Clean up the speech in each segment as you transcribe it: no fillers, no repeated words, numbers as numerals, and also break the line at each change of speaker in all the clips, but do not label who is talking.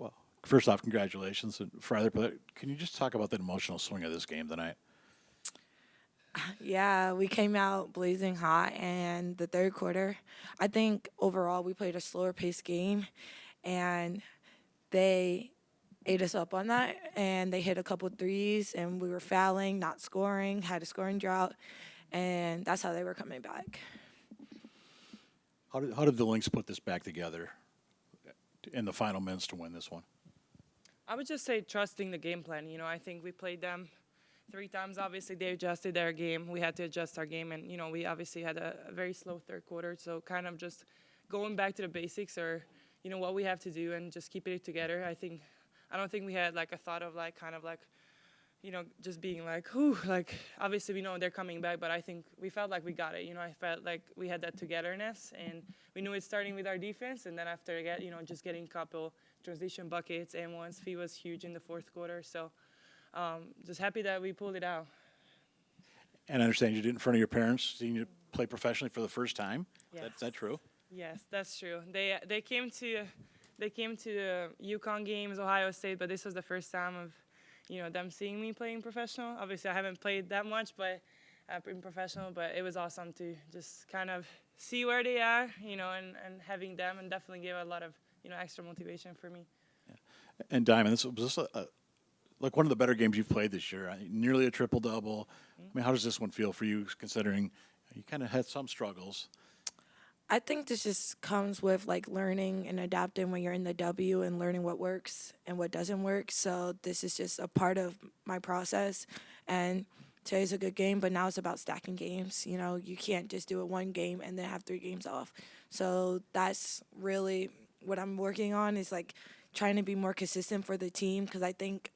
Well, first off, congratulations. And for either player, can you just talk about the emotional swing of this game tonight?
Yeah, we came out blazing hot, and the third quarter, I think overall we played a slower paced game, and they ate us up on that, and they hit a couple threes, and we were fouling, not scoring, had a scoring drought, and that's how they were coming back.
How did the Lynx put this back together in the final minutes to win this one?
I would just say trusting the game plan. I think we played them 3 times. Obviously, they adjusted their game. We had to adjust our game, and we obviously had a very slow third quarter. So kind of just going back to the basics, or what we have to do, and just keeping it together. I don't think we had like a thought of like kind of like just being like, whew, like obviously we know they're coming back, but I think we felt like we got it. I felt like we had that togetherness, and we knew it starting with our defense, and then after that, just getting a couple transition buckets, and once Phee was huge in the fourth quarter. So just happy that we pulled it out.
And I understand you did it in front of your parents, seeing you play professionally for the first time.
Yes.
That true?
Yes, that's true. They came to the UConn games, Ohio State, but this was the first time of them seeing me playing professional. Obviously, I haven't played that much, but I've been professional. But it was awesome to just kind of see where they are, and having them, and definitely gave a lot of extra motivation for me.
And Diamond, this was like one of the better games you've played this year. Nearly a triple double. I mean, how does this one feel for you, considering you kind of had some struggles?
I think this just comes with like learning and adapting when you're in the W and learning what works and what doesn't work. So this is just a part of my process. And today's a good game, but now it's about stacking games. You can't just do it one game and then have 3 games off. So that's really what I'm working on, is like trying to be more consistent for the team, because I think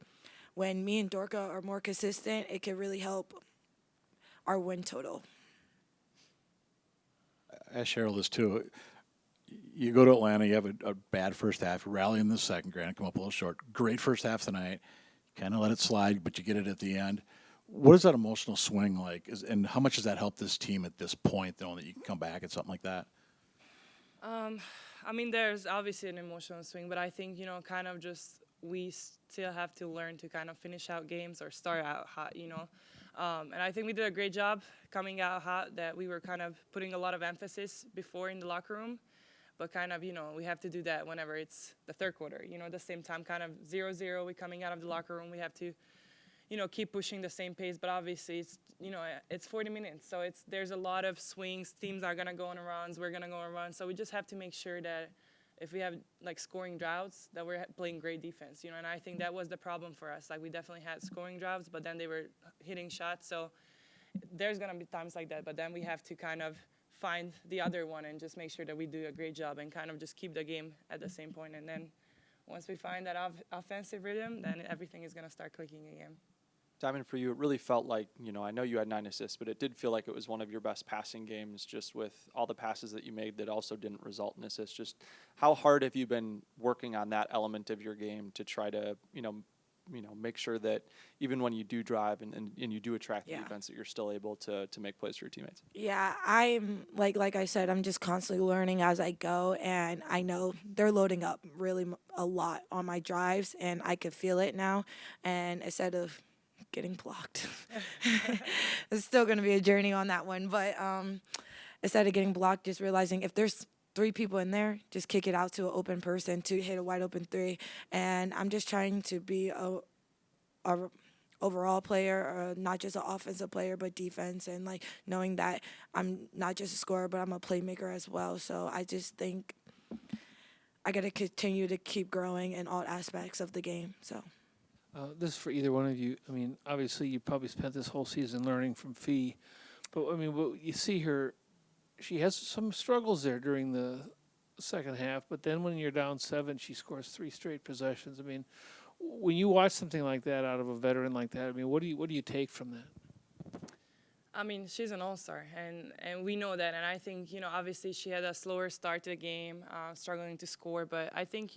when me and Dorka are more consistent, it can really help our win total.
I asked Cheryl this too. You go to Atlanta, you have a bad first half, you rally in the second, granted, come up a little short. Great first half tonight. Kind of let it slide, but you get it at the end. What is that emotional swing like, and how much does that help this team at this point, knowing that you can come back at something like that?
I mean, there's obviously an emotional swing, but I think, kind of just we still have to learn to kind of finish out games or start out hot, And I think we did a great job coming out hot, that we were kind of putting a lot of emphasis before in the locker room. But kind of, we have to do that whenever it's the third quarter. At the same time, kind of 0-0, we're coming out of the locker room. We have to, keep pushing the same pace. But obviously, it's 40 minutes. So there's a lot of swings. Teams are going to go on runs. We're going to go on runs. So we just have to make sure that if we have, like, scoring droughts, that we're playing great defense. And I think that was the problem for us. Like, we definitely had scoring droughts, but then they were hitting shots. So there's going to be times like that. But then we have to kind of find the other one and just make sure that we do a great job and kind of just keep the game at the same point. And then once we find that offensive rhythm, then everything is going to start clicking again.
Diamond, for you, it really felt like, I know you had 9 assists, but it did feel like it was one of your best passing games, just with all the passes that you made that also didn't result in assists. Just how hard have you been working on that element of your game to try to, make sure that even when you do drive and you do attract the defense, that you're still able to make plays for your teammates?
Yeah, I'm like I said, I'm just constantly learning as I go, and I know they're loading up really a lot on my drives, and I can feel it now. And instead of getting blocked, it's still going to be a journey on that one. But instead of getting blocked, just realizing if there's 3 people in there, just kick it out to an open person to hit a wide open 3. And I'm just trying to be a overall player, not just an offensive player, but defense, and like knowing that I'm not just a scorer, but I'm a playmaker as well. So I just think I got to continue to keep growing in all aspects of the game. So.
This is for either one of you. I mean, obviously, you probably spent this whole season learning from Phee, but I mean, what you see her, she has some struggles there during the second half. But then when you're down 7, she scores 3 straight possessions. I mean, when you watch something like that out of a veteran like that, I mean, what do you take from that?
I mean, she's an all-star, and we know that. And I think, obviously she had a slower start to the game, struggling to score. But I think,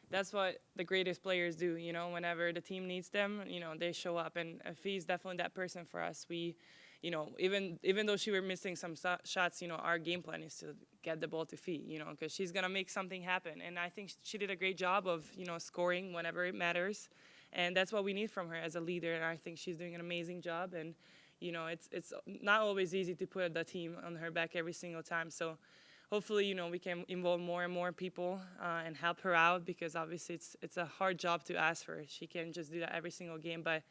that's what the greatest players do, whenever the team needs them, they show up. And Phee is definitely that person for us. We, even though she were missing some shots, our game plan is to get the ball to Phee, because she's gonna make something happen. And I think she did a great job of scoring whenever it matters, and that's what we need from her as a leader. And I think she's doing an amazing job. And it's not always easy to put the team on her back every single time. So hopefully, we can involve more and more people and help her out, because obviously it's a hard job to ask for. She can't just do that every single game. But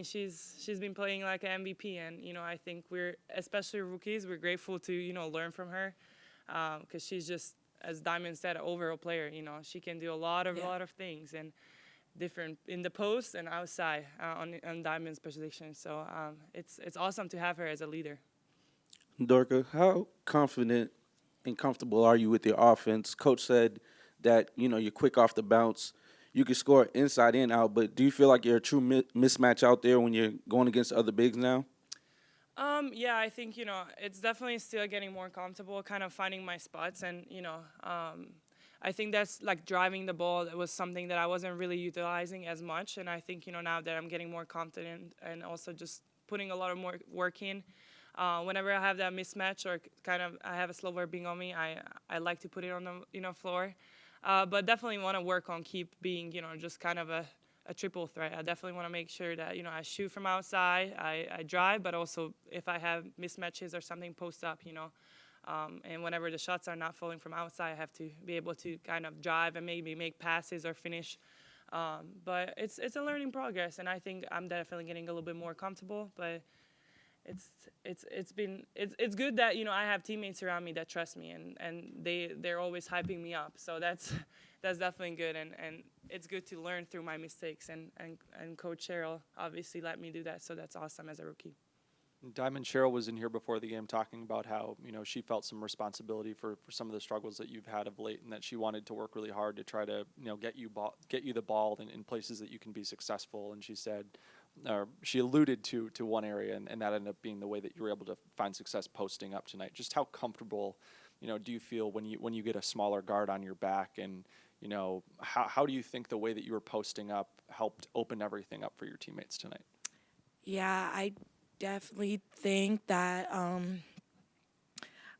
she's been playing like an MVP, and I think we're, especially rookies, we're grateful to learn from her, because she's just, as Diamond said, an overall player. She can do a lot of things, and different in the post and outside on Diamond's position. So it's awesome to have her as a leader.
Dorka, how confident and comfortable are you with your offense? Coach said that, you're quick off the bounce. You can score inside and out, but do you feel like you're a true mismatch out there when you're going against other bigs now?
Yeah, I think, it's definitely still getting more comfortable, kind of finding my spots. And, I think that's like driving the ball. That was something that I wasn't really utilizing as much. And I think, now that I'm getting more confident and also just putting a lot of more work in, whenever I have that mismatch or kind of I have a slower being on me, I like to put it on the floor. But definitely want to work on keep being, just kind of a triple threat. I definitely want to make sure that, I shoot from outside, I drive, but also if I have mismatches or something, post up, and whenever the shots are not falling from outside, I have to be able to kind of drive and maybe make passes or finish. But it's a learning progress, and I think I'm definitely getting a little bit more comfortable. But it's good that I have teammates around me that trust me, and they're always hyping me up. So that's definitely good, and it's good to learn through my mistakes, and Coach Cheryl obviously let me do that. So that's awesome as a rookie.
Diamond Cheryl was in here before the game talking about how, she felt some responsibility for some of the struggles that you've had of late, and that she wanted to work really hard to try to, get you the ball in places that you can be successful. And she said, or she alluded to one area, and that ended up being the way that you were able to find success posting up tonight. Just how comfortable, do you feel when you get a smaller guard on your back, and, how do you think the way that you were posting up helped open everything up for your teammates tonight?
Yeah, I definitely think that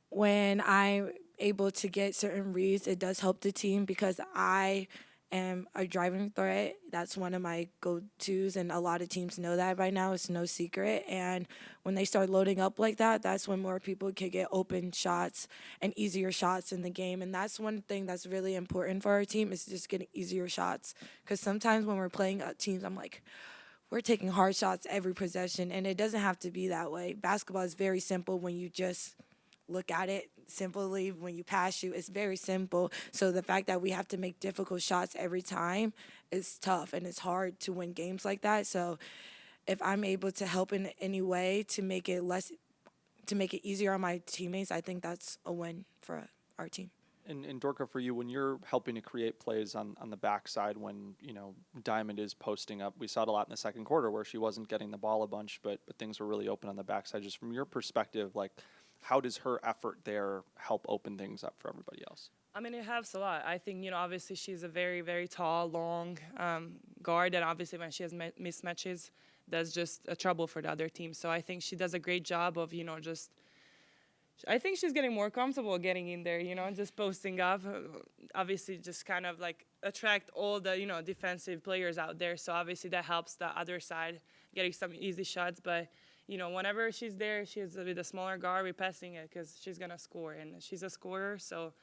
when I'm able to get certain reads, it does help the team, because I am a driving threat. That's one of my go-tos, and a lot of teams know that by now. It's no secret. And when they start loading up like that, that's when more people can get open shots and easier shots in the game. And that's one thing that's really important for our team, is just getting easier shots. Because sometimes when we're playing teams, I'm like, we're taking hard shots every possession, and it doesn't have to be that way. Basketball is very simple when you just look at it simply. When you pass, shoot, it's very simple. So the fact that we have to make difficult shots every time is tough, and it's hard to win games like that. So if I'm able to help in any way to make it easier on my teammates, I think that's a win for our team.
And Dorka, for you, when you're helping to create plays on the backside, when Diamond is posting up, we saw it a lot in the second quarter where she wasn't getting the ball a bunch, but things were really open on the backside. Just from your perspective, like, how does her effort there help open things up for everybody else?
I mean, it helps a lot. I think, obviously she's a very, very tall, long guard, and obviously when she has mismatches, that's just a trouble for the other team. So I think she does a great job of, I think she's getting more comfortable getting in there, just posting up. Obviously, just kind of like attract all the, defensive players out there. So obviously that helps the other side getting some easy shots. But, whenever she's there, she's with a smaller guard, we're passing it because she's going to score. And she's a scorer, so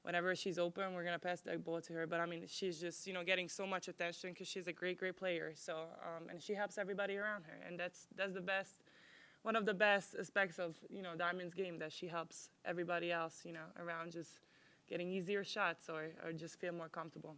whenever she's open, we're going to pass that ball to her. But, I mean, she's just, getting so much attention because she's a great, great player. So, and she helps everybody around her. And that's the best. One of the best aspects of, Diamond's game, that she helps everybody else, around just getting easier shots or just feel more comfortable.